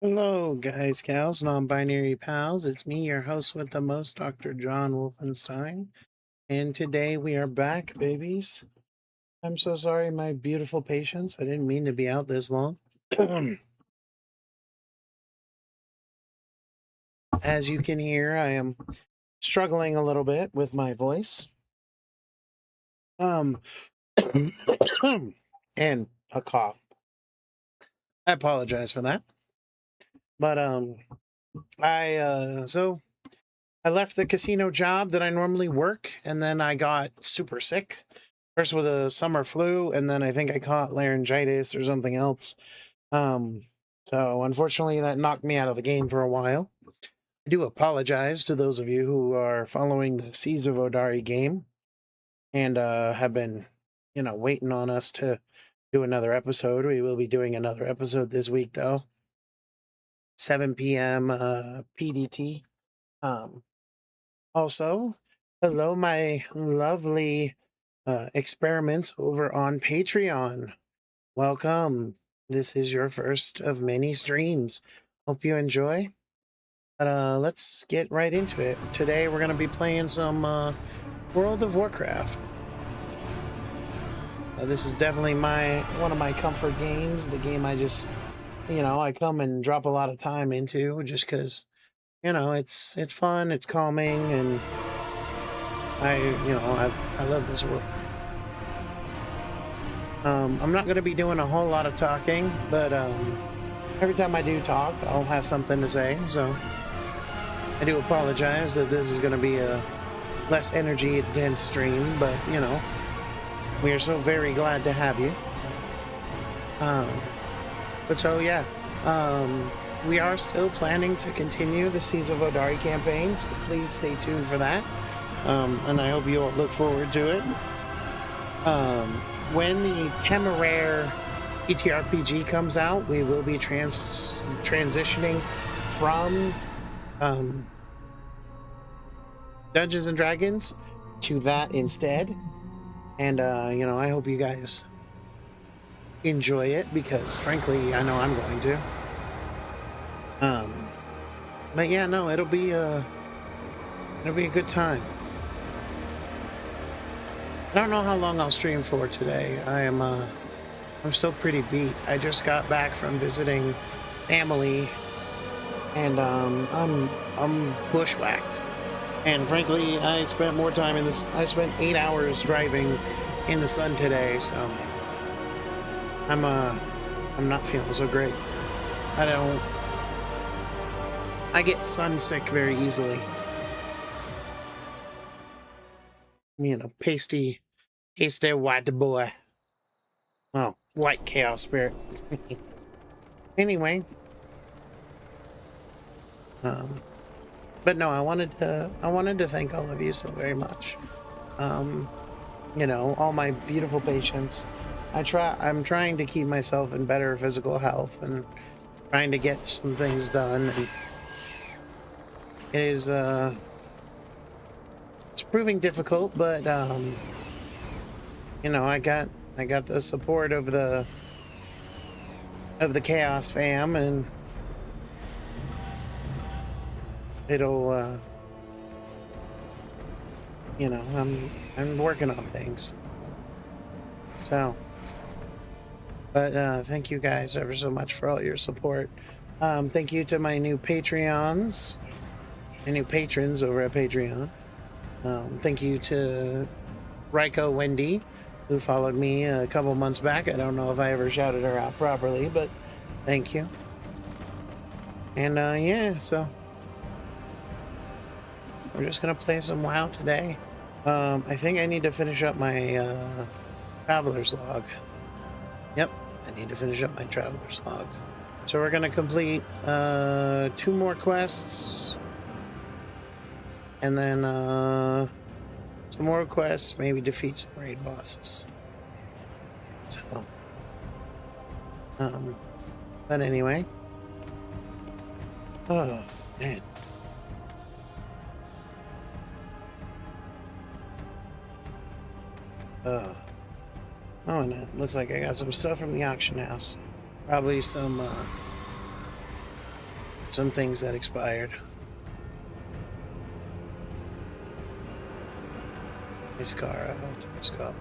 Hello, guys, gals, non-binary pals. It's me, your host with the most, Dr.JWolfenstein. And today we are back, babies. I'm so sorry, my beautiful patients. I didn't mean to be out this long. As you can hear, I am struggling a little bit with my voice. And a cough. I apologize for that. But I left the casino job that I normally work, and then I got super sick. First with a summer flu, and then I think I caught laryngitis or something else. So unfortunately, that knocked me out of the game for a while. I do apologize to those of you who are following the Seas of Odari game and have been, waiting on us to do another episode. We will be doing another episode this week, though. 7 p.m. PDT. Also, hello, my lovely experiments over on Patreon. Welcome. This is your first of many streams. Hope you enjoy. But let's get right into it. Today we're going to be playing some World of Warcraft. This is definitely one of my comfort games. The game I just, I come and drop a lot of time into just because, it's fun, it's calming, and I love this world. I'm not going to be doing a whole lot of talking, but every time I do talk, I'll have something to say, so I do apologize that this is going to be a less energy-intense stream, but, we are so very glad to have you. We are still planning to continue the Seas of Odari campaign, so please stay tuned for that, and I hope you all look forward to it. When the Temeraire ETRPG comes out, we will be transitioning from Dungeons and Dragons to that instead. And, I hope you guys enjoy it because, frankly, I know I'm going to. But yeah, no, it'll be a good time. I don't know how long I'll stream for today. I'm still pretty beat. I just got back from visiting family, and I'm bushwhacked. And frankly, I spent more time in this. I spent 8 hours driving in the sun today, so I'm not feeling so great. I get sun sick very easily. Pasty white boy. Oh, white chaos spirit. Anyway, but no, I wanted to thank all of you so very much. All my beautiful patients. I'm trying to keep myself in better physical health and trying to get some things done. And it is it's proving difficult, but I got the support of the Chaos fam, and it'll I'm working on things. So, but thank you guys ever so much for all your support. Thank you to my new Patreons, my new patrons over at Patreon. Thank you to Ryko Wendy, who followed me a couple months back. I don't know if I ever shouted her out properly, but thank you. And yeah, so we're just gonna play some WoW today. I think I need to finish up my Traveler's Log. Yep, I need to finish up my Traveler's Log. So we're gonna complete 2 more quests, and then some more quests, maybe defeat some raid bosses. So But anyway. Oh, man. Oh, and it looks like I got some stuff from the auction house. Probably some things that expired. This car out. This car.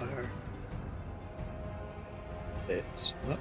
This. Oh.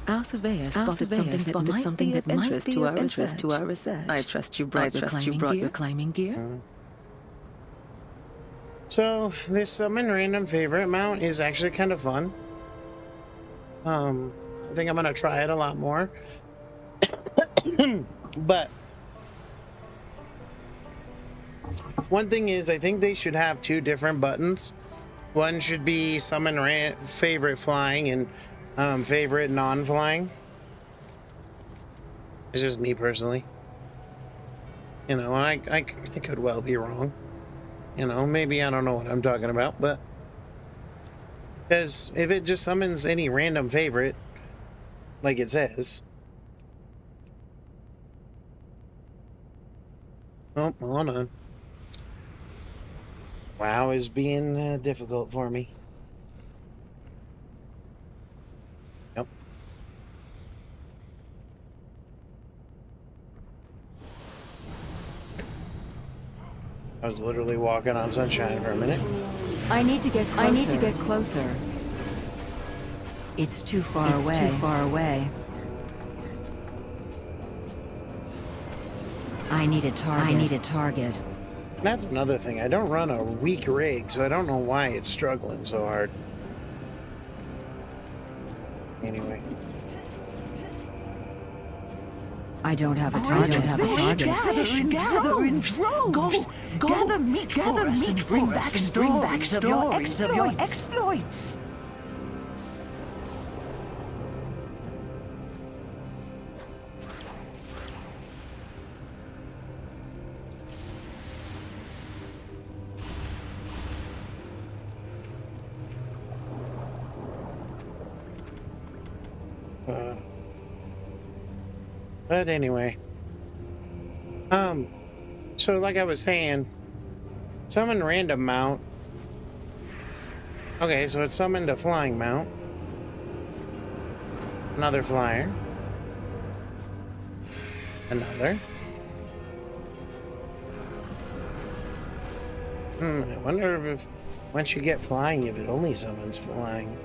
Our surveyor spotted something that might be of interest to our research. I trust you brought your climbing gear. So this summon random favorite mount is actually kind of fun. I think I'm gonna try it a lot more. But one thing is, I think they should have two different buttons. One should be summon favorite flying and favorite non-flying. It's just me personally. You know, I could well be wrong. You know, maybe I don't know what I'm talking about, but because if it just summons any random favorite, like it says. Oh, hold on. WoW is being difficult for me. Yep. I was literally walking on sunshine for a minute. I need to get closer. It's too far away. I need a target. That's another thing. I don't run a weak rig, so I don't know why it's struggling so hard. Anyway. I don't have a target. Gather in droves. Gather meat for us and bring back stories of your exploits. But anyway, so like I was saying, summon random mount. Okay, so it summoned a flying mount. Another flyer. Another. I wonder if once you get flying, if it only summons flying.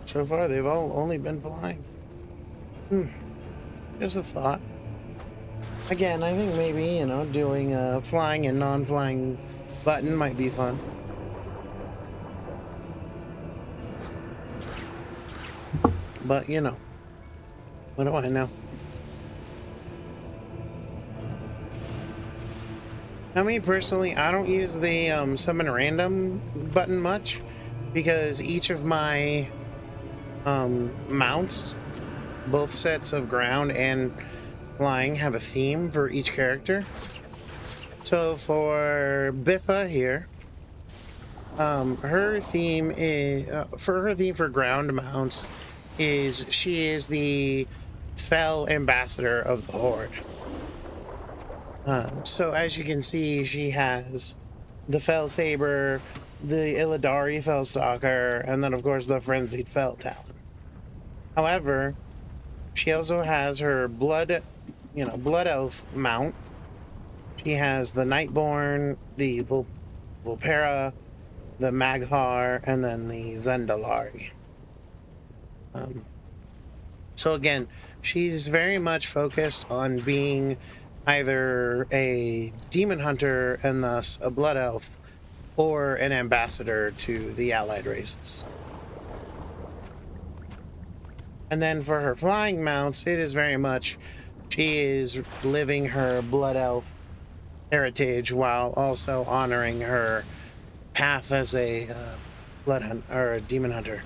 So far, they've all only been flying. Just a thought. Again, I think maybe, you know, doing a flying and non-flying button might be fun. But, you know, what do I know? Now, me personally, I don't use the summon random button much because each of my mounts, both sets of ground and flying, have a theme for each character. So for Bitha here, Her theme is for ground mounts is she is the fell ambassador of the Horde. So as you can see, she has the Fell Saber, the Illidari Fell Stalker, and then of course the Frenzied Fell Talon. However, she also has her blood elf mount. She has the Nightborn, the Vulpera, the Maghar, and then the Zendalari. So again, she's very much focused on being either a demon hunter and thus a blood elf, or an ambassador to the allied races. And then for her flying mounts, it is very much she is living her blood elf heritage while also honoring her path as a blood hunt or a demon hunter.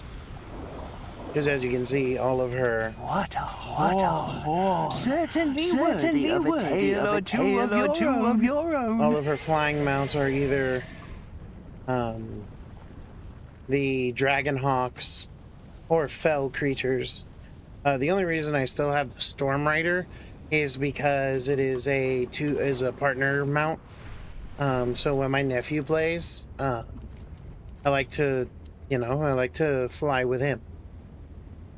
Because as you can see, all of her What a haul. Certainly worthy of a tale or two of your own. all of her flying mounts are either the dragon hawks or fell creatures. The only reason I still have the Storm Rider is because it is a partner mount. So when my nephew plays, I like to fly with him.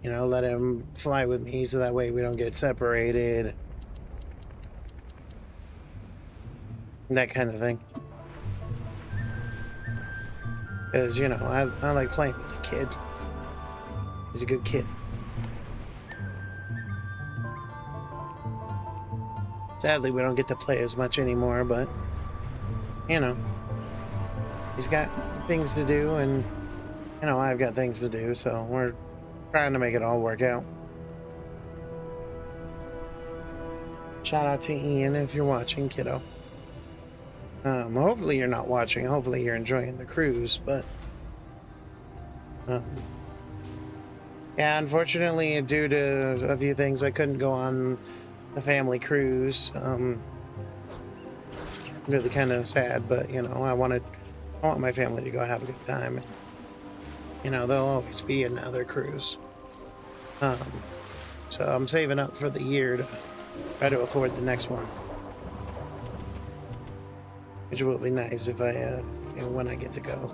Let him fly with me so that way we don't get separated. That kind of thing. Because, I like playing with the kid. He's a good kid. Sadly, we don't get to play as much anymore, but, he's got things to do, and, I've got things to do, so we're trying to make it all work out. Shout out to Ian if you're watching, kiddo. Hopefully you're not watching. Hopefully you're enjoying the cruise, but yeah, unfortunately, due to a few things, I couldn't go on the family cruise. Really kind of sad, but I want my family to go have a good time. And, there'll always be another cruise. So I'm saving up for the year to try to afford the next one, which will be nice if I, when I get to go.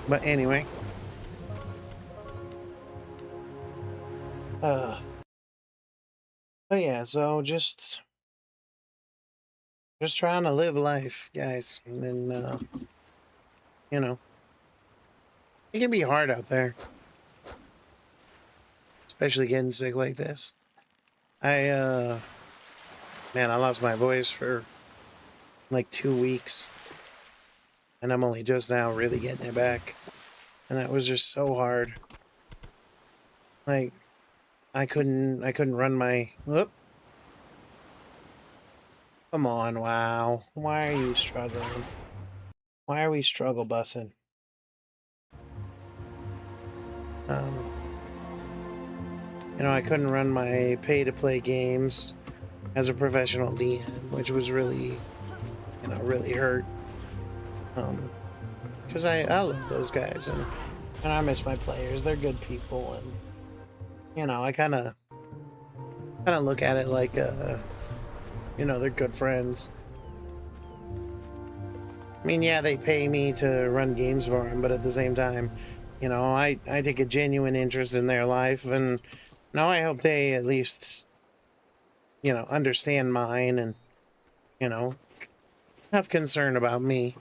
But anyway, but yeah, so just trying to live life, guys, and it can be hard out there, especially getting sick like this. Man, I lost my voice for like 2 weeks, and I'm only just now really getting it back, and that was just so hard. Like, I couldn't run my, whoop. Come on, WoW. Why are you struggling? Why are we struggle bussing? I couldn't run my pay-to-play games as a professional DM, which was really, really hurt. Because I love those guys, and I miss my players. They're good people, and I kind of look at it like they're good friends. I mean, yeah, they pay me to run games for them, but at the same time, I take a genuine interest in their life, and I hope they at least understand mine, and have concern about me.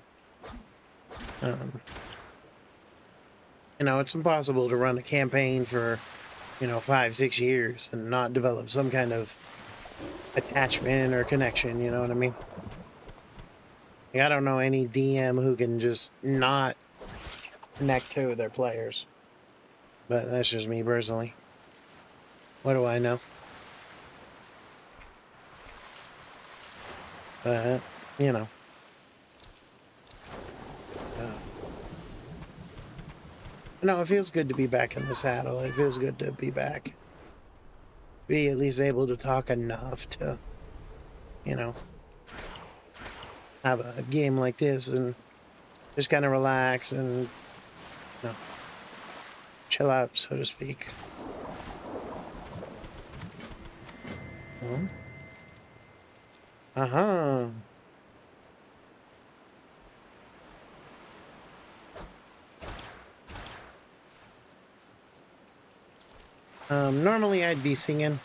It's impossible to run a campaign for 5-6 years and not develop some kind of attachment or connection, you know what I mean? Like, I don't know any DM who can just not connect to their players, but that's just me personally. What do I know? But No, it feels good to be back in the saddle. It feels good to be back. Be at least able to talk enough to, you know, have a game like this and just kind of relax and, you know, chill out, so to speak. Uh-huh. Normally I'd be singing.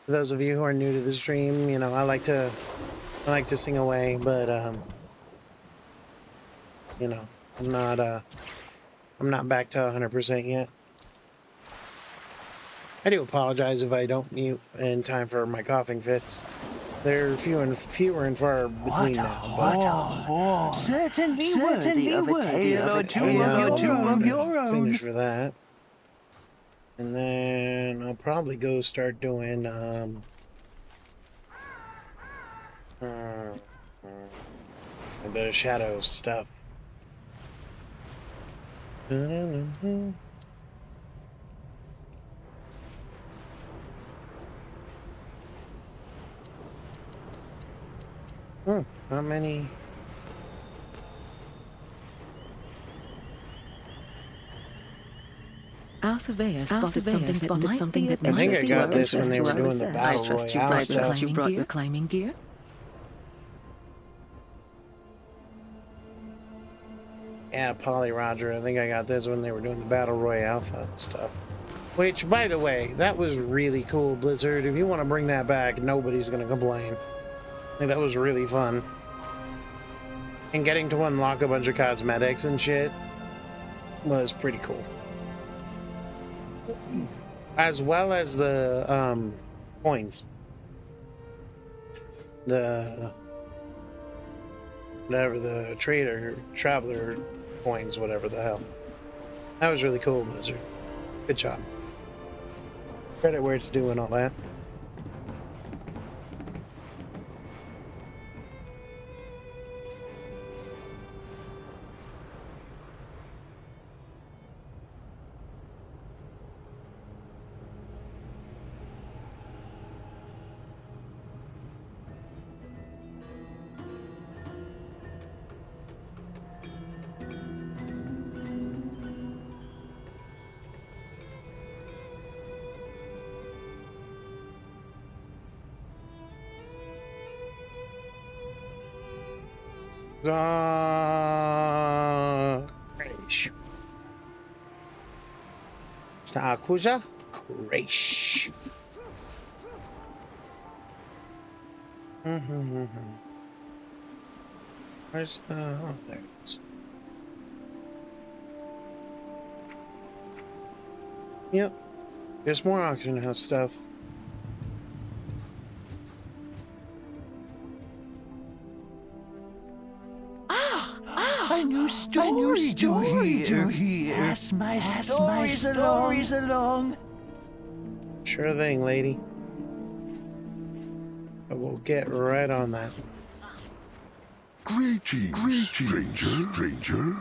For those of you who are new to the stream, you know, I like to sing away, but you know, I'm not back to 100% yet. I do apologize if I don't mute in time for my coughing fits. They're fewer and far between now, but Certainly worthy of a tale or two of your own. finish for that. And then I'll probably go start doing the shadow stuff. How many? Our surveyor spotted something that I think I might got be this when they were doing the battle royale stuff. You brought your climbing gear. Yeah, Polly Roger. I think I got this when they were doing the battle royale stuff. Which, by the way, that was really cool, Blizzard. If you want to bring that back, nobody's gonna complain. I think that was really fun. And getting to unlock a bunch of cosmetics and shit was pretty cool. As well as the coins. The whatever, the traveler coins, whatever the hell. That was really cool, Blizzard. Good job. Credit where it's due and all that. Crash. Akuja? Crash. Where's the... Oh, there it is. Yep. There's more auction house stuff. A new story to hear. Pass my stories along. Sure thing, lady. I will get right on that. Greetings, stranger.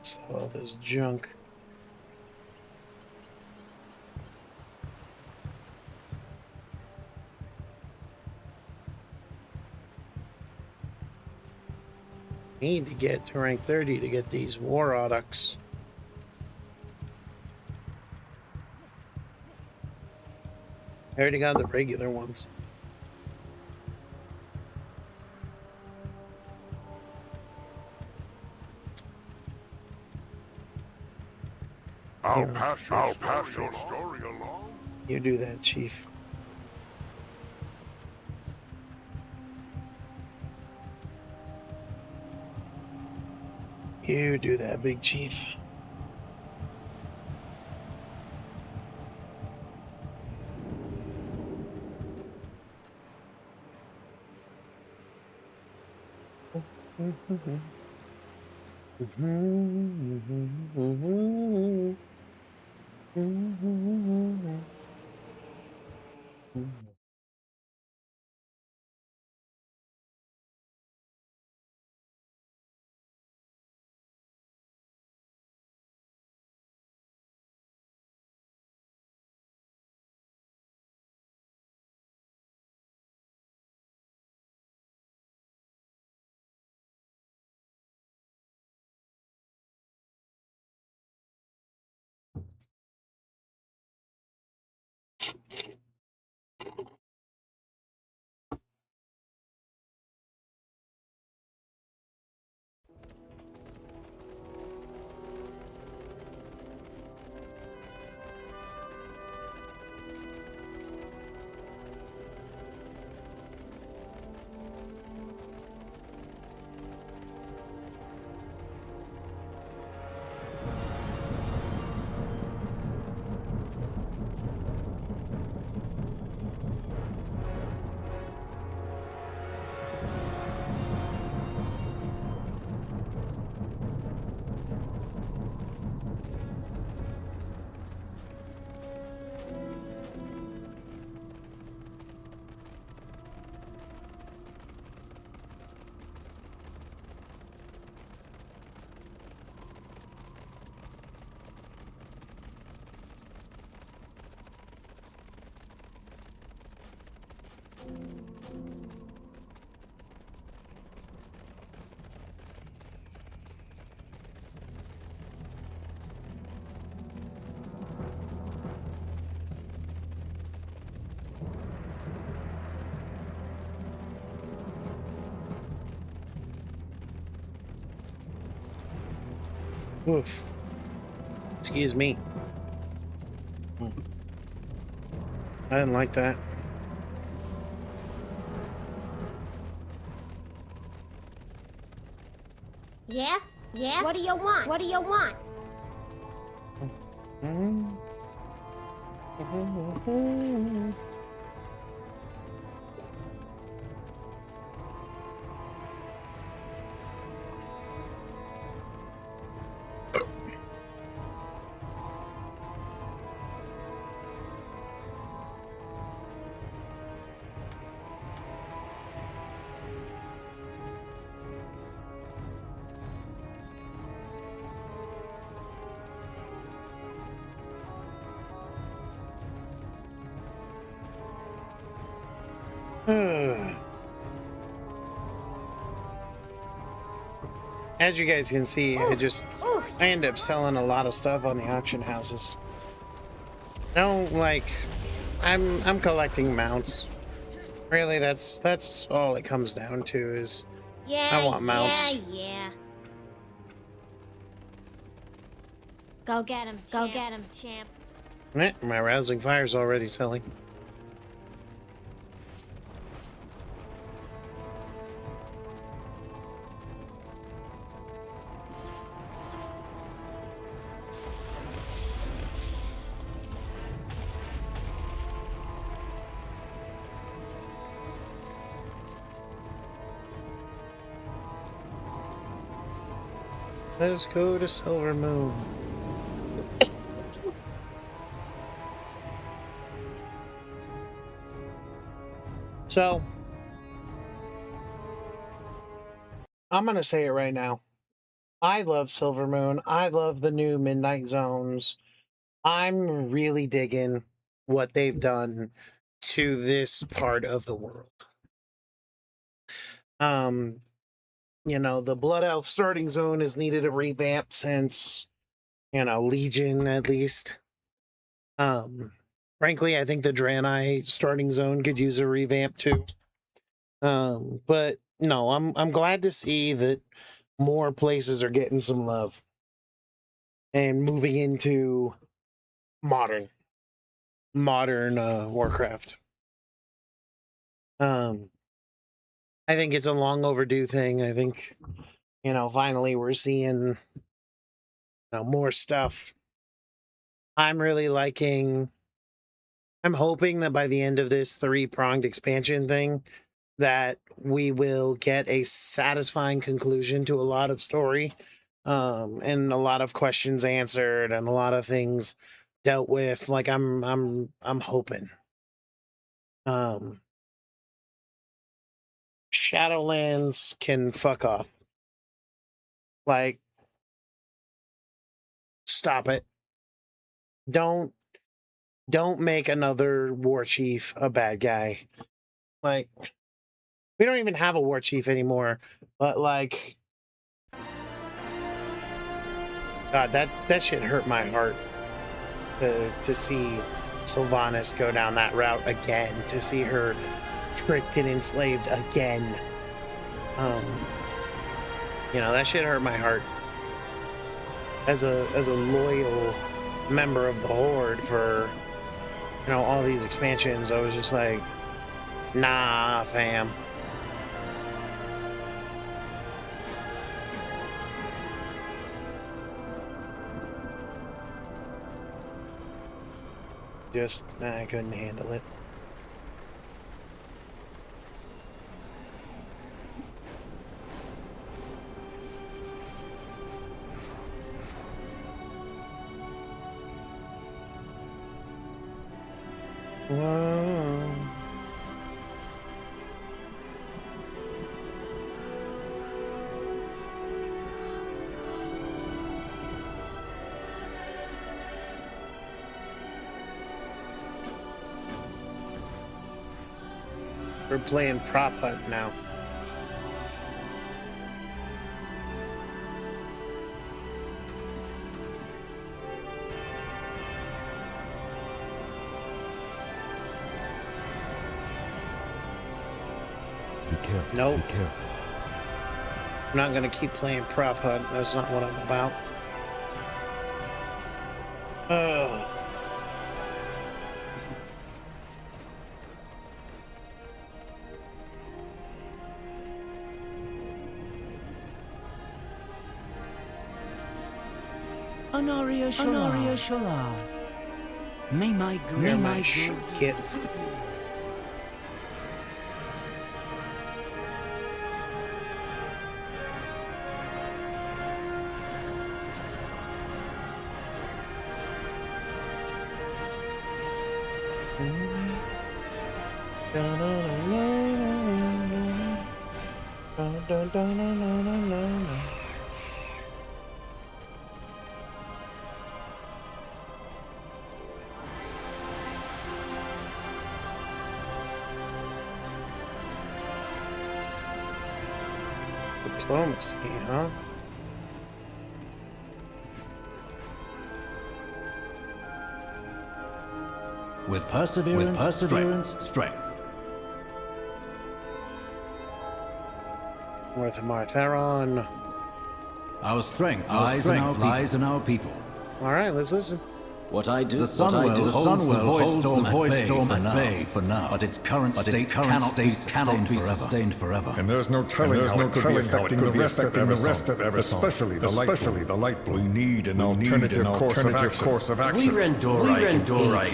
So all this junk. Need to get to rank 30 to get these war products. I already got the regular ones. I'll pass your story along. You do that, Chief. You do that, Big Chief. Oof. Excuse me. I didn't like that. Yeah? Yeah? What do you want? What do you want? As you guys can see, I end up selling a lot of stuff on the auction houses. I don't like. I'm collecting mounts. Really, that's all it comes down to is Yeah, I want mounts. Yeah. Go get him, go get him, champ. My rousing fire's already selling. Let's go to Silver Moon. So, I'm going to say it right now. I love Silver Moon. I love the new Midnight Zones. I'm really digging what they've done to this part of the world. You know, the Blood Elf starting zone has needed a revamp since, you know, Legion at least. Frankly, I think the Draenei starting zone could use a revamp too. But no, I'm glad to see that more places are getting some love and moving into modern Warcraft. I think it's a long overdue thing. I think, you know, finally we're seeing, you know, more stuff. I'm really liking. I'm hoping that by the end of this 3-pronged expansion thing, that we will get a satisfying conclusion to a lot of story, and a lot of questions answered and a lot of things dealt with. Like I'm hoping. Shadowlands can fuck off. Like, stop it. Don't make another war chief a bad guy. Like, we don't even have a war chief anymore, but like, God, that shit hurt my heart to see Sylvanas go down that route again, to see her tricked and enslaved again. You know, that shit hurt my heart. As a loyal member of the Horde for, you know, all these expansions, I was just like, nah, fam. I couldn't handle it. Whoa. We're playing prop hunt now. Be careful. Nope. Be careful. I'm not gonna keep playing prop hunt. That's not what I'm about. Oh. Anaria Shala. May my goods. Kit. Diplomacy, huh? With perseverance, strength. North of Martheron. Our strength lies in our people. All right, let's listen. What I do, The Sunwell holds the void storm at bay for now, but its current state cannot be sustained forever. And there's no telling how it could be affecting the rest of Everson, especially the light. We need an alternative course of action. we Rendori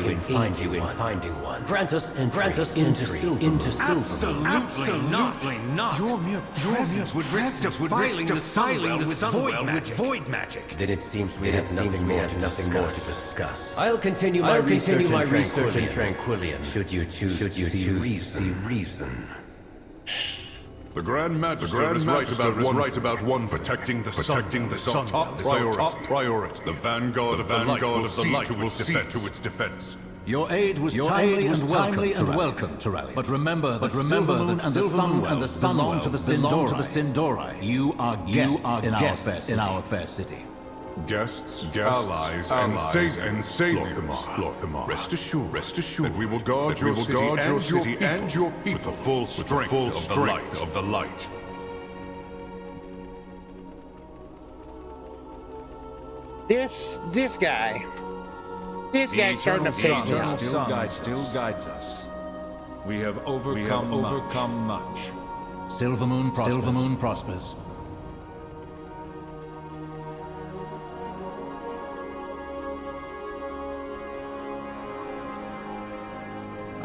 can find you in finding one. Grant us into Silvermoon. Absolutely not. Your mere presence would risk defiling the Sunwell with void magic. Then it seems we have nothing more to discuss. I'll continue my research in Tranquillian. Should you choose to see reason. The Grand Magister is right about one protecting the sun. Top priority. The vanguard of the light will see to its defense. Your aid was timely and welcome to rally. But remember that Silvermoon and the Sunwell belong to the Sindori. You are guests in our fair city. Guests, allies, and saviors. Lorthamar. Rest assured that we will guard your city and your people with the full strength of the light. This guy's starting to piss me off. Still guides us. We have overcome much. Silvermoon prospers.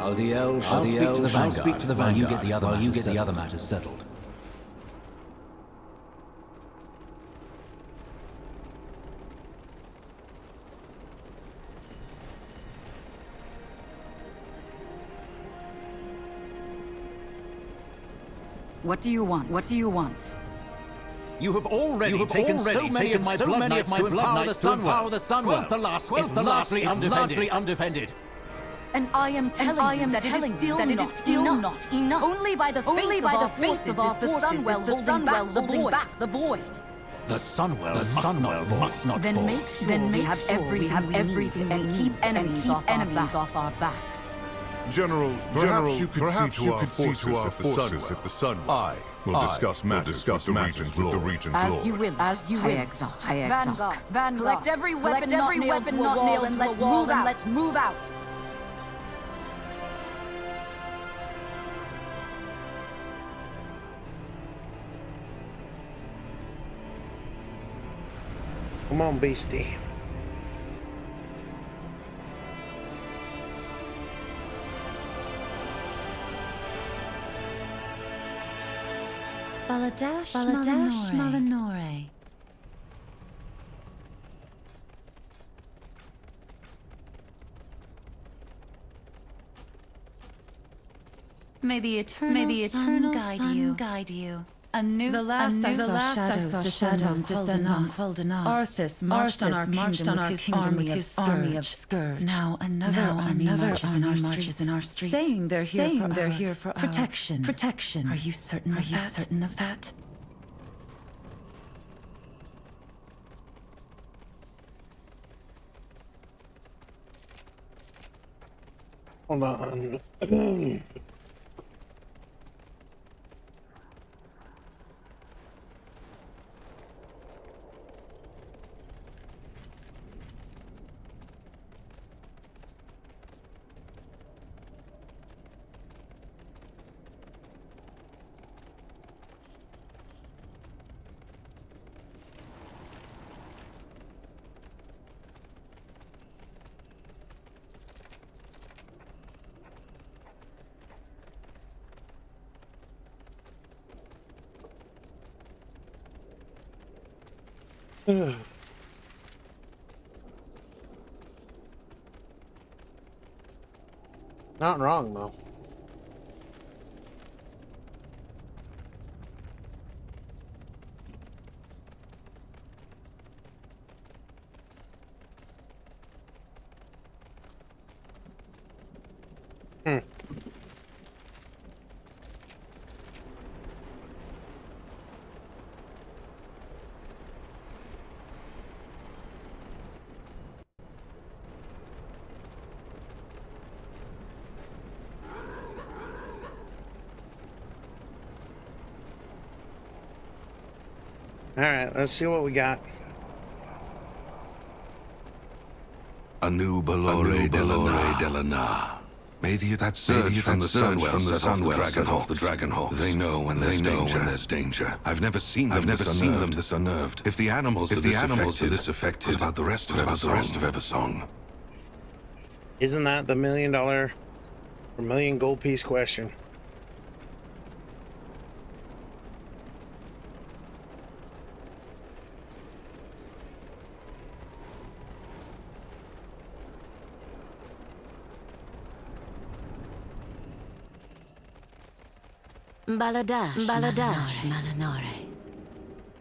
Aldiel shall speak to the Vanguard, while you get the other matters settled. What do you want? You have already taken so many of my blood knights to empower the Sunwell. The last is largely undefended. And I am telling you that it is still not enough. Only by the faith of our forces is the Sunwell holding back the void. The Sunwell must not Then fall. make sure we have everything and keep enemies off our backs. General, perhaps you could see to our forces at the Sunwell. I will discuss matters with the Regent Lord. As you will. High Exarch. Vanguard. Collect every weapon not nailed to a wall and let's move out. Come on, beastie. Baladash Malinore. May the eternal sun guide you. The last I saw shadows descend on Huldanas. Arthas marched on our kingdom with his army of Scourge. Now another army marches in our streets, saying they're here for protection. Are you certain of that? Hold on. Not wrong, though. All right, let's see what we got. Anu Balore Delana. May that surge from the Sunwell off the Dragonhole. They know when there's danger. I've never seen them this unnerved. If the animals are this affected, what about the rest of Eversong? Isn't that the $1 million or million gold piece question? Baladash, Malinare.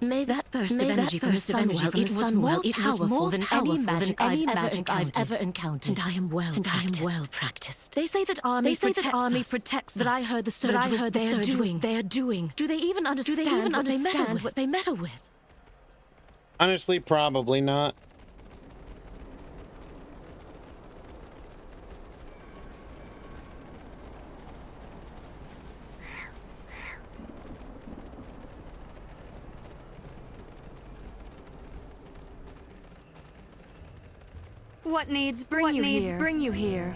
May that burst of energy from the Sunwell, it was more than any magic I've ever encountered. And I am well practiced. They say that army protects us. But I heard the surge was they're doing. Do they even understand what they meddle with? Honestly, probably not. What needs bring you here?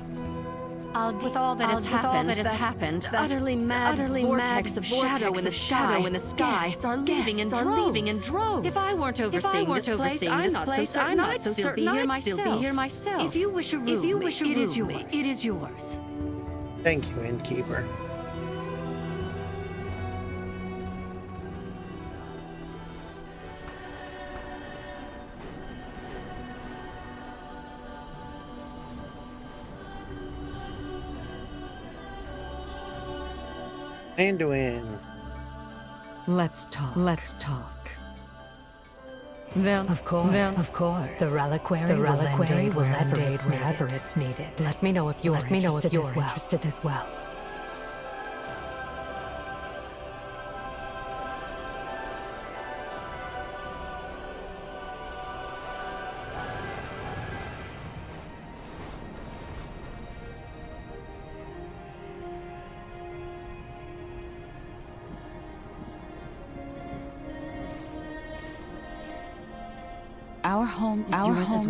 With all that has happened, the utterly mad vortex of shadow in the sky, guests are leaving in droves. If I weren't overseeing this place, I'm not so certain I'd still be here myself. If you wish a room, it is yours. Thank you, innkeeper. Anduin. Let's talk. Then, of course, the reliquary will lend aid wherever it's needed. Let me know if you're interested as well. Our home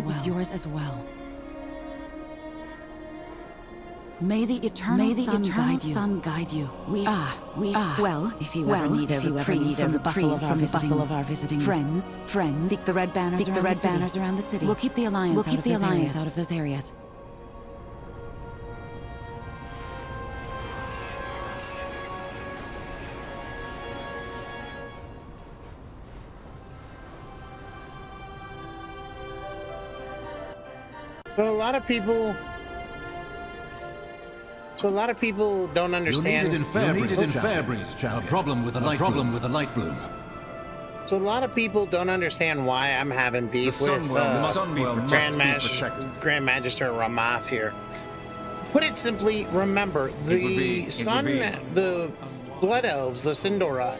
is yours as well. May the eternal sun guide you. We are. Well, if you ever need a reprieve from the bustle of our visiting friends, seek the red banners around the city. We'll keep the Alliance out of those areas. So a lot of people don't understand. You're needed in Fairbreeze, child. A problem with the light bloom. So a lot of people don't understand why I'm having beef with Grand Magister Ramath here. Put it simply, remember the Blood Elves, the Sindorai,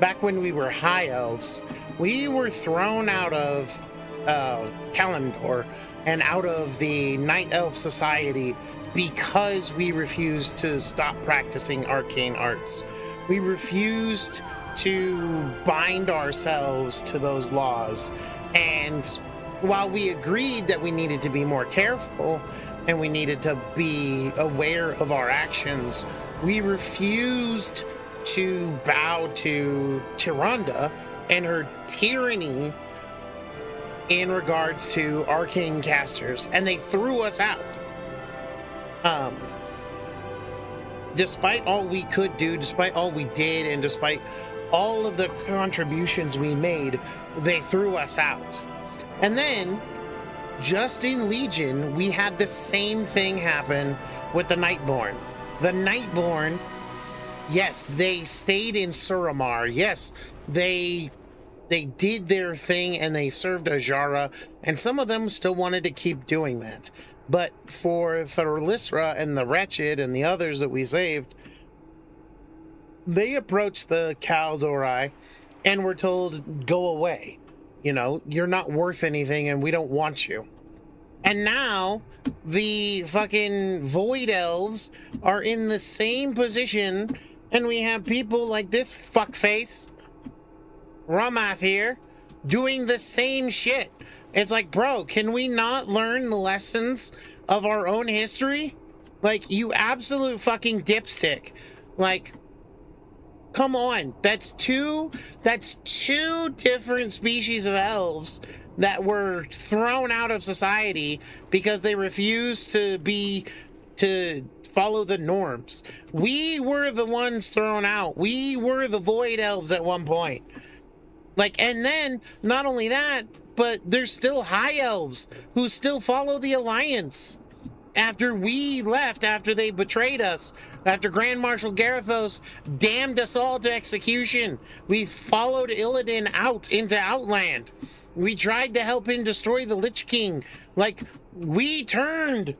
back when we were High Elves, we were thrown out of Kalimdor and out of the Night Elf Society because we refused to stop practicing arcane arts. We refused to bind ourselves to those laws. And while we agreed that we needed to be more careful and we needed to be aware of our actions, we refused to bow to Tyrande and her tyranny in regards to arcane casters, and they threw us out. Despite all we could do, despite all we did, and despite all of the contributions we made, they threw us out. And then, just in Legion, we had the same thing happen with the Nightborn. The Nightborn, yes, they stayed in Suramar. Yes, they did their thing and they served Ajara, and some of them still wanted to keep doing that. But for Thorlisra and the Wretched and the others that we saved, they approached the Kaldorei and were told, go away. You know, you're not worth anything and we don't want you. And now the fucking Void Elves are in the same position, and we have people like this fuckface, Ramath here, doing the same shit. It's like, bro, can we not learn the lessons of our own history? Like, you absolute fucking dipstick. Like, come on, that's two different species of elves that were thrown out of society because they refused to follow the norms. We were the ones thrown out. We were the Void Elves at one point. Like, and then not only that, but there's still High Elves who still follow the Alliance. After we left, after they betrayed us, after Grand Marshal Garithos damned us all to execution, we followed Illidan out into Outland. We tried to help him destroy the Lich King. Like, we turned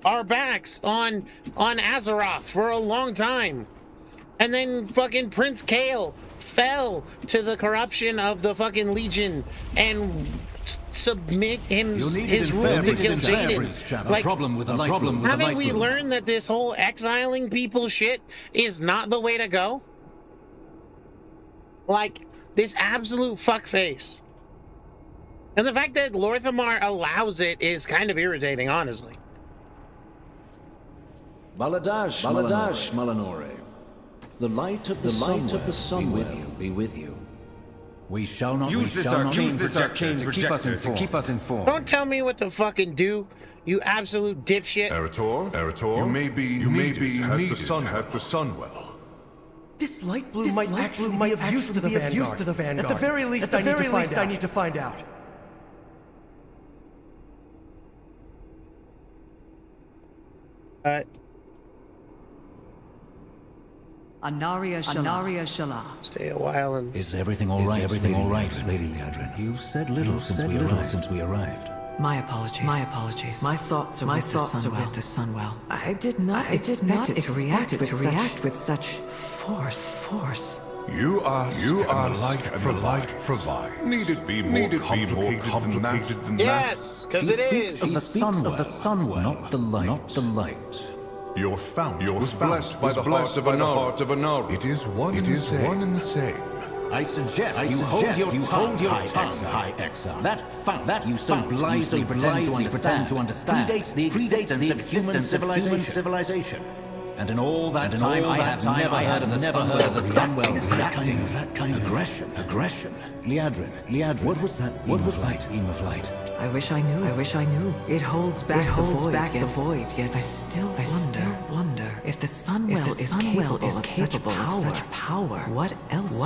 our backs on Azeroth for a long time. And then fucking Prince Kael fell to the corruption of the fucking Legion and submit his rule to Kil'jaeden. Like, haven't we learned that this whole exiling people shit is not the way to go? Like, this absolute fuckface. And the fact that Lorthamar allows it is kind of irritating, honestly. Baladash, Malanore. The light of the sun be with you. We shall not use this arcane projector to keep us informed. Don't tell me what to fucking do, you absolute dipshit. Eritor, you may be needed at the Sunwell. This light bloom might actually be of use to the Vanguard. At the very least, I need to find out. Anaria Shala. Stay a while and... Is everything all right? Lady Liadrin? You've said little since we arrived. My apologies. My thoughts are with the Sunwell. I did not expect it to react with such force. You ask, and the light provide. Need it be more complicated than that? Yes, because it is. Of the Sunwell, not the light. Your fount was blessed by the heart of Anaru. It is one and the same. I suggest you hold your tongue, High Exile. That you so blithely pretend to understand predates the existence of human civilization. And in all that time, I have never heard of the Sunwell reacting with that kind of aggression. Liadrin, what was that beam of light? I wish I knew. It holds back the void, yet I still wonder if the Sunwell is capable of such power. What else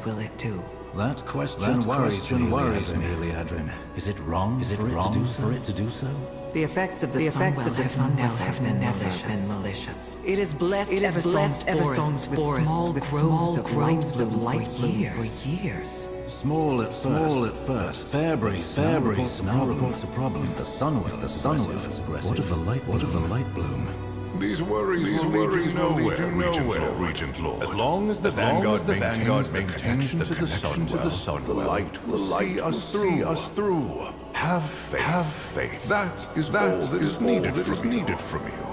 will it do? That question worries me, Liadrin. Is it wrong for it to do so? The effects of the Sunwell have never been malicious. It is blessed Eversong's forest with groves of light for years. Small at first. Fairbreeze now reports a problem. If the Sunwell is aggressive, what of the light bloom? These worries will lead you nowhere, Regent Lord. As long as the Vanguard maintains the connection to the Sunwell, the light will see us through. Have faith. That is all that is needed from you.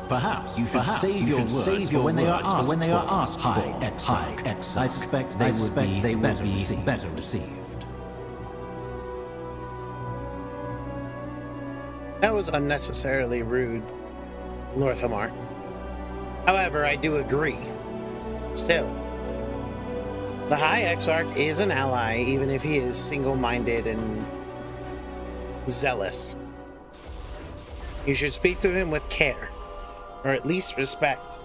Perhaps you should save your words for when they are asked for. High Exile. I suspect they would be better received. That was unnecessarily rude, Lorthamar. However, I do agree. Still, the High Exarch is an ally, even if he is single-minded and zealous. You should speak to him with care, or at least respect.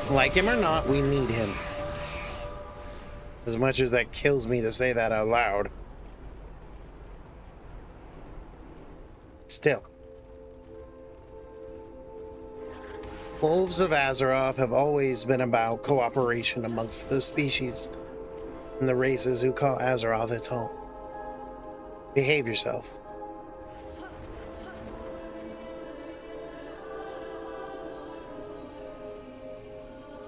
Like him or not, we need him. As much as that kills me to say that out loud. Still. Wolves of Azeroth have always been about cooperation amongst the species and the races who call Azeroth its home. Behave yourself.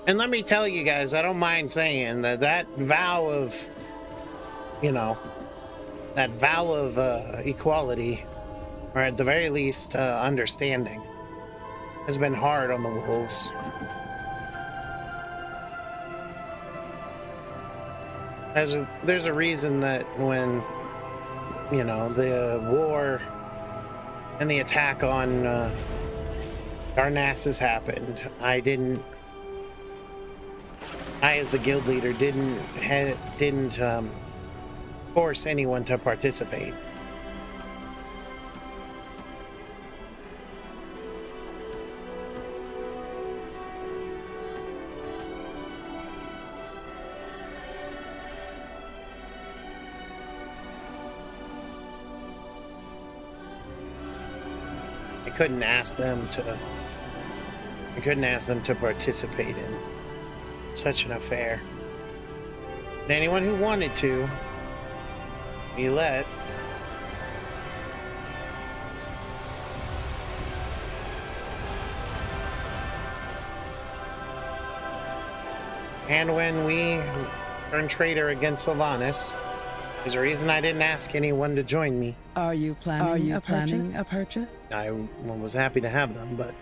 And let me tell you guys, I don't mind saying that that vow of, you know, that vow of equality, or at the very least, understanding, has been hard on the wolves. There's a reason that when, you know, the war and the attack on Darnassus happened, I as the guild leader didn't force anyone to participate. I couldn't ask them to participate in such an affair. And anyone who wanted to be let. And when we turned traitor against Sylvanas, there's a reason I didn't ask anyone to join me. Are you planning a purchase? I was happy to have them, but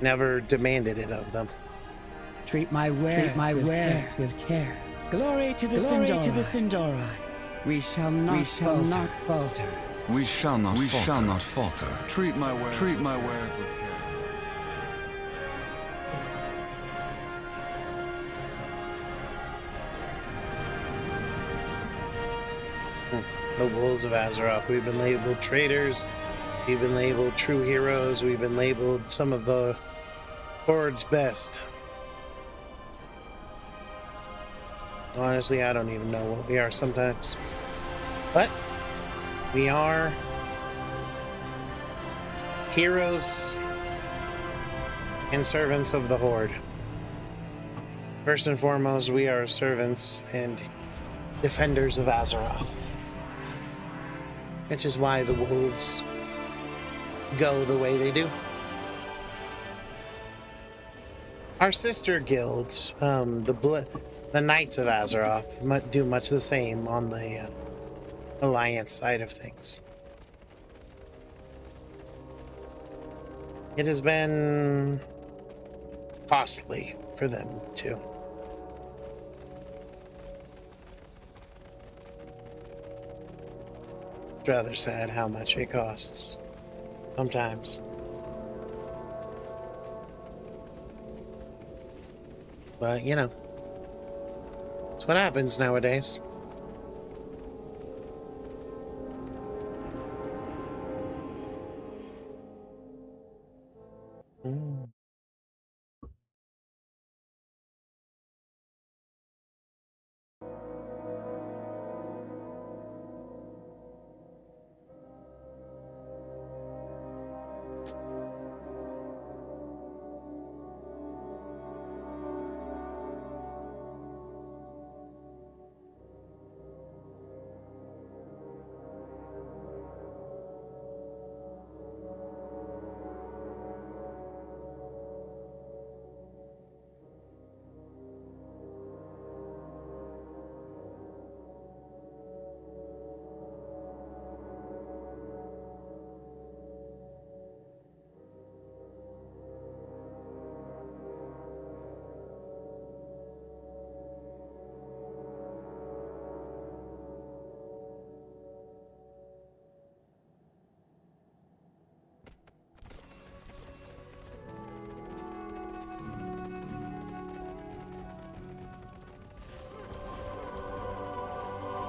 never demanded it of them. Treat my wares with care. Glory to the Sindori. We shall not falter. We shall not falter. Treat my wares with care. The Wolves of Azeroth. We've been labeled traitors. We've been labeled true heroes. We've been labeled some of the Horde's best. Honestly, I don't even know what we are sometimes. But we are heroes and servants of the Horde. First and foremost, we are servants and defenders of Azeroth. Which is why the wolves go the way they do. Our sister guilds, the Knights of Azeroth, do much the same on the Alliance side of things. It has been costly for them too. It's rather sad how much it costs sometimes. But, you know, it's what happens nowadays.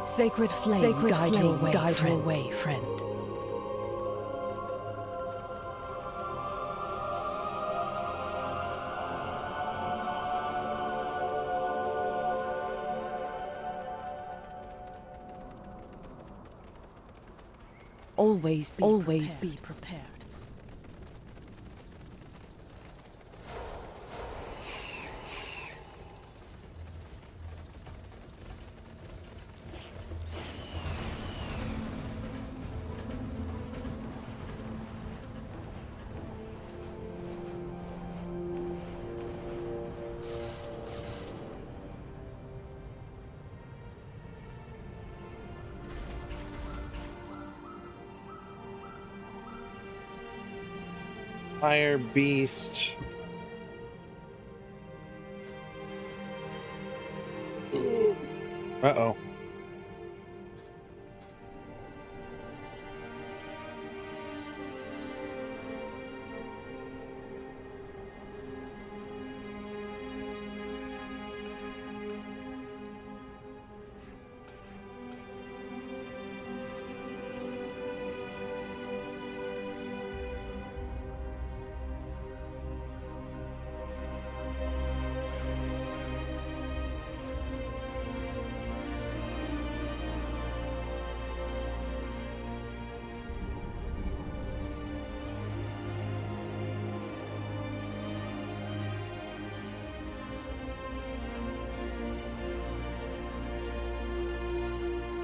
Sacred flame, guide your way, friend. Always be prepared. Fire beast. Uh-oh.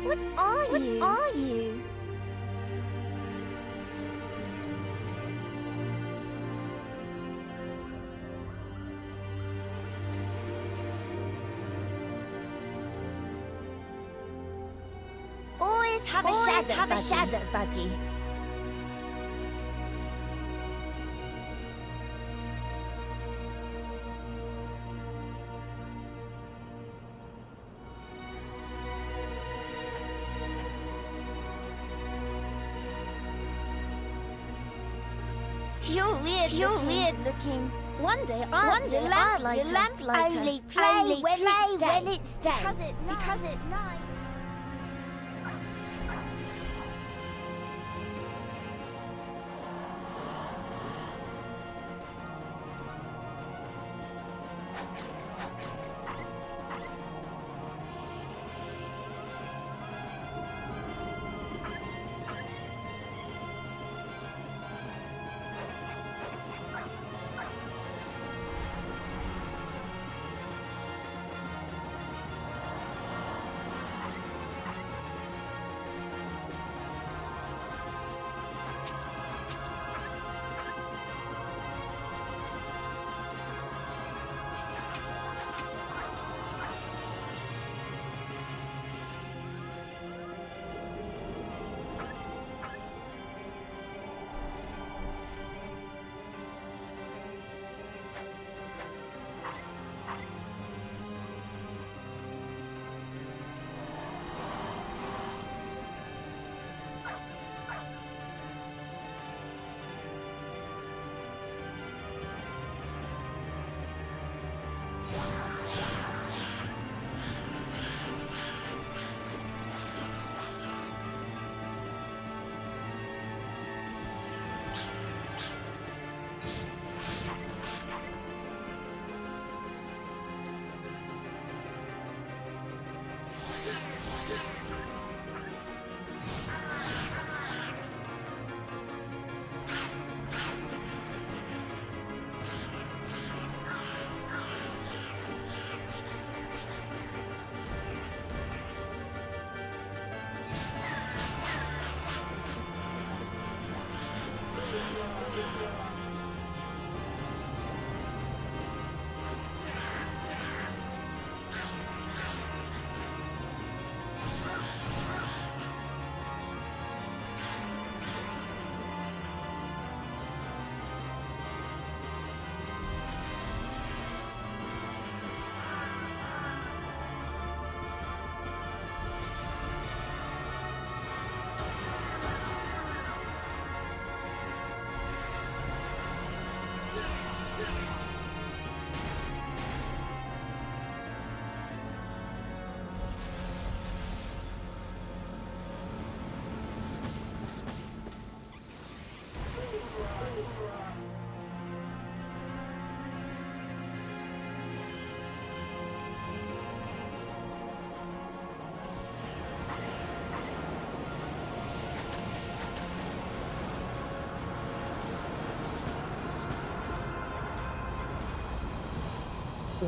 What are you? What are you? Always have a shadow buddy. You're weird looking. One day I'll be a lamplighter. Only play when it's day. Because at night.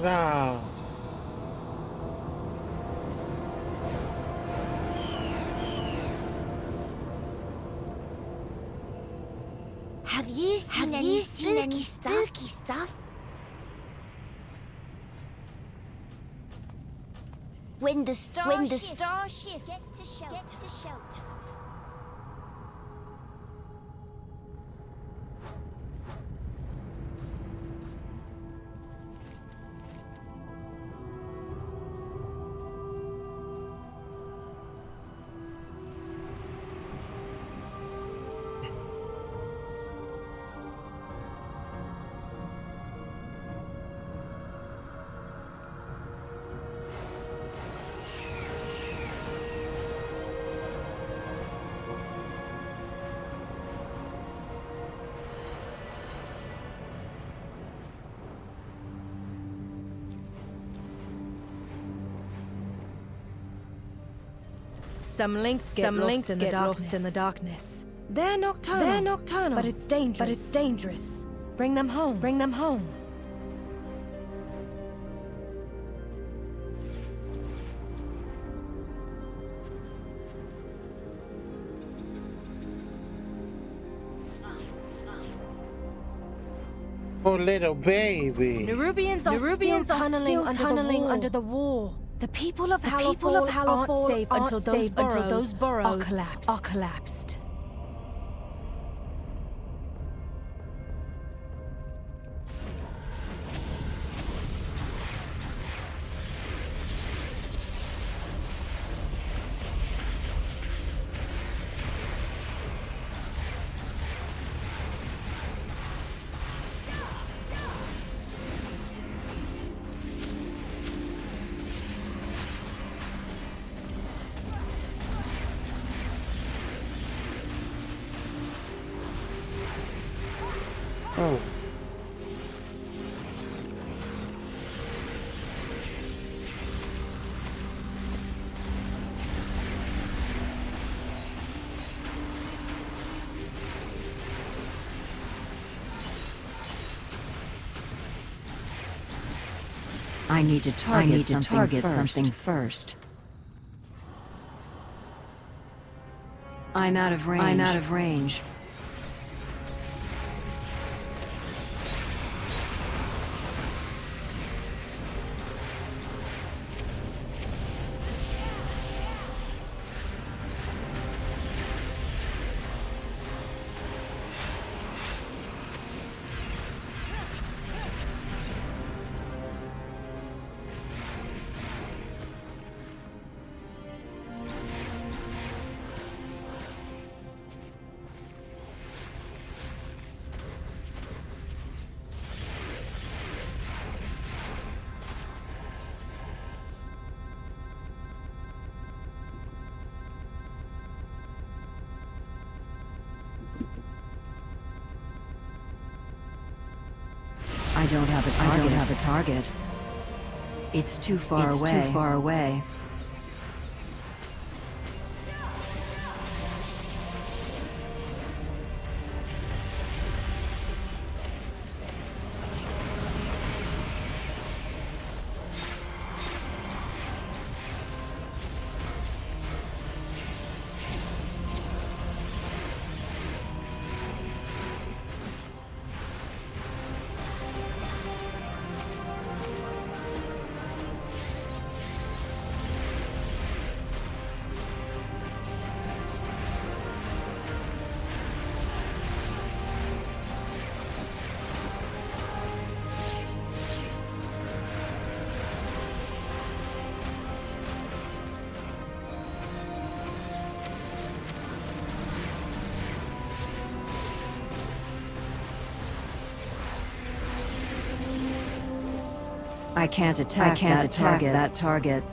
Ah. Have you seen any spooky stuff? When the starship gets to shelter. Some links get lost in the darkness. They're nocturnal. But it's dangerous. Bring them home. Oh, little baby. Nerubians are still tunneling under the wall. The people of Hallowfall aren't safe until those burrows are collapsed. Oh. I need to target something first. I'm out of range. I don't have a target. It's too far away. I can't attack that target.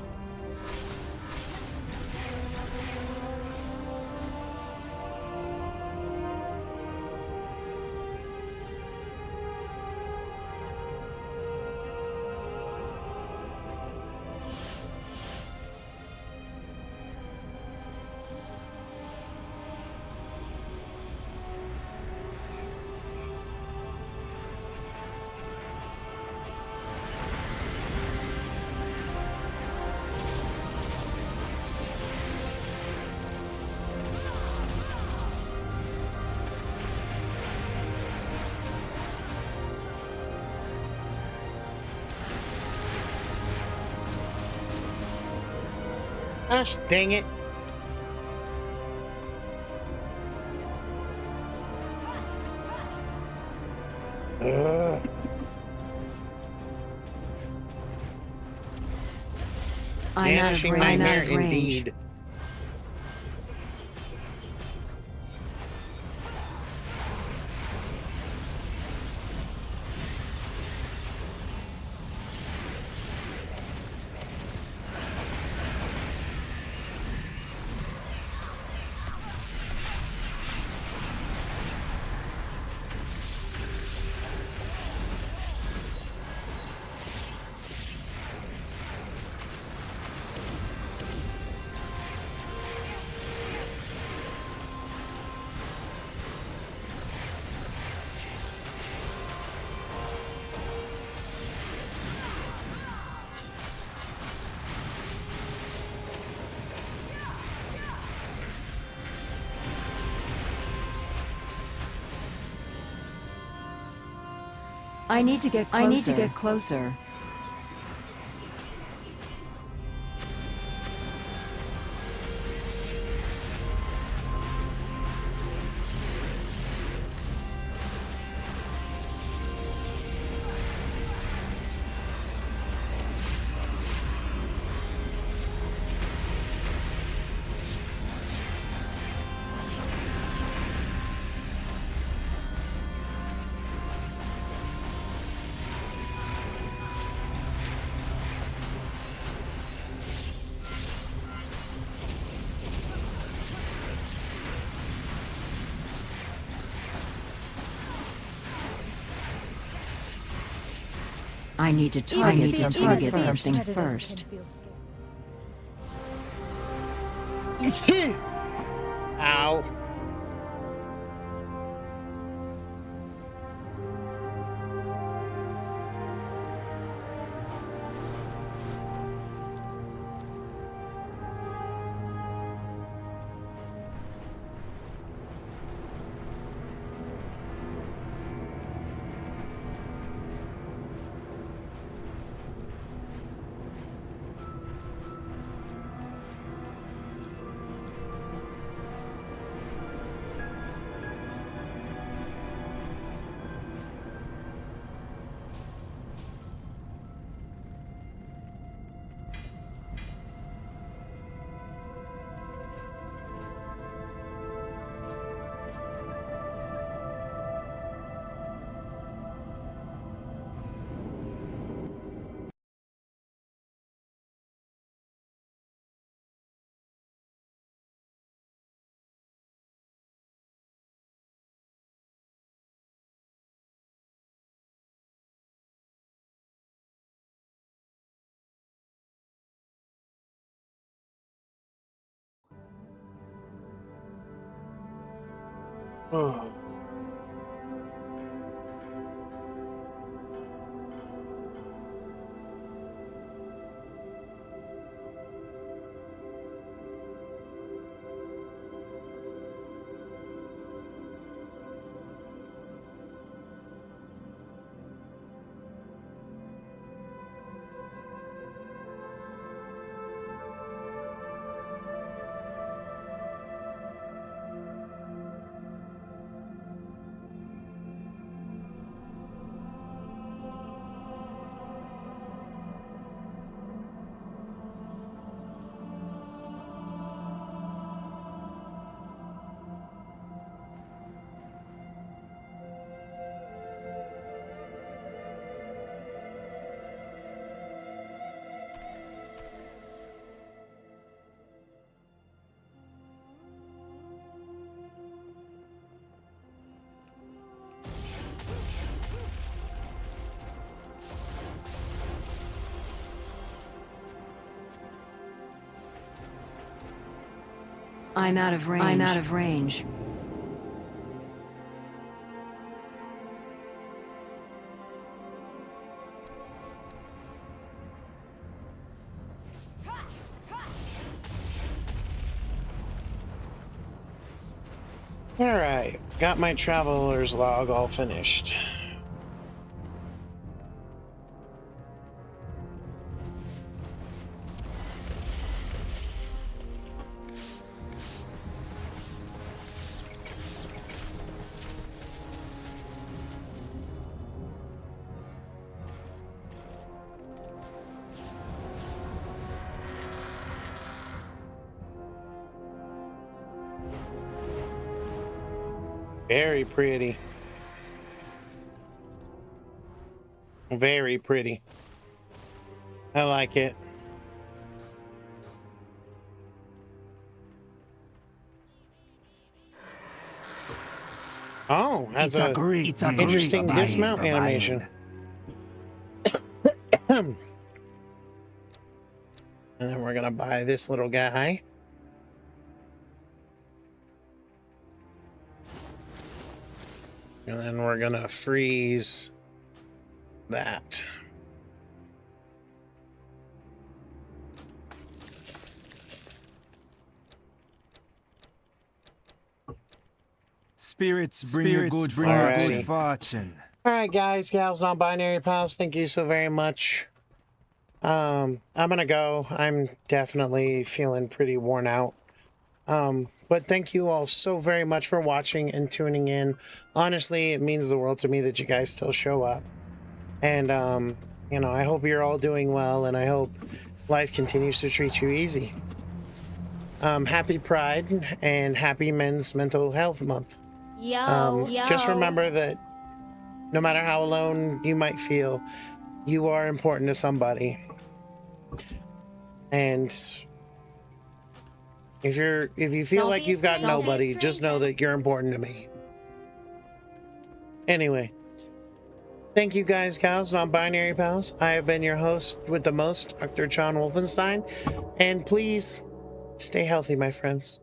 Gosh dang it. Vanishing nightmare indeed. I need to get closer. I need to target something first. Ow. Oh. I'm out of range. Alright, got my traveler's log all finished. Very pretty. Very pretty. I like it. Oh, has a interesting dismount animation. And then we're gonna buy this little guy. And then we're gonna freeze that. Spirits bring you good fortune. All right, guys, gals, non-binary pals, thank you so very much. I'm gonna go. I'm definitely feeling pretty worn out. But thank you all so very much for watching and tuning in. Honestly, it means the world to me that you guys still show up. And, you know, I hope you're all doing well, and I hope life continues to treat you easy. Happy Pride and happy Men's Mental Health Month. Just remember that no matter how alone you might feel, you are important to somebody. And if you feel like you've got nobody, just know that you're important to me. Anyway, thank you guys, gals, non-binary pals. I have been your host with the most, Dr. John Wolfenstein, and please stay healthy, my friends.